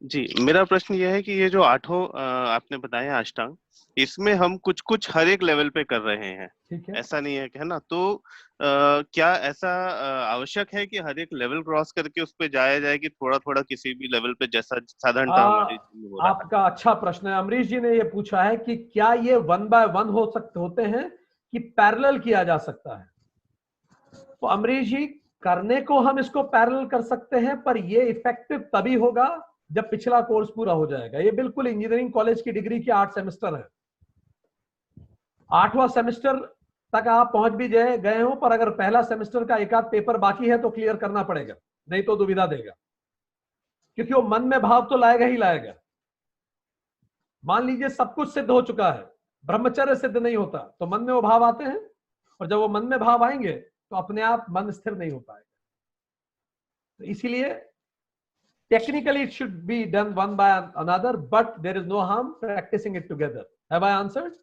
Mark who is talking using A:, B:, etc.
A: जी, मेरा प्रश्न ये है कि ये जो आठों आपने बताए अष्टांग, इसमें हम कुछ-कुछ हर एक लेवल पे कर रहे हैं।
B: ठीक है।
A: ऐसा नहीं है ना? तो क्या ऐसा आवश्यक है कि हर एक लेवल क्रॉस करके उस पे जाया जाए कि थोड़ा-थोड़ा किसी भी लेवल पे जैसा साधारणतः हमारे में हो रहा है?
B: आपका अच्छा प्रश्न है। अमरीश जी ने ये पूछा है कि क्या ये 1 बाय 1 होते हैं कि पैरेलल किया जा सकता है। तो अमरीश जी, करने को हम इसको पैरेलल कर सकते हैं, पर ये इफेक्टिव तभी होगा जब पिछला कोर्स पूरा हो जाएगा। ये बिल्कुल इंजीनियरिंग कॉलेज की डिग्री के 8 सेमेस्टर है। 8वां सेमेस्टर तक आप पहुंच भी गए हो, पर अगर पहला सेमेस्टर का एक आध पेपर बाकी है तो क्लियर करना पड़ेगा, नहीं तो दुविधा देगा, क्योंकि वो मन में भाव तो लाएगा ही लाएगा। मान लीजिए सब कुछ सिद्ध हो चुका है, ब्रह्मचर्य सिद्ध नहीं होता, तो मन में वो भाव आते हैं, और जब वो मन में भाव आएंगे तो अपने आप मन स्थिर नहीं हो पाएगा। तो इसीलिए technically it should be done one by another, but there is no harm practicing it together. Have I answered?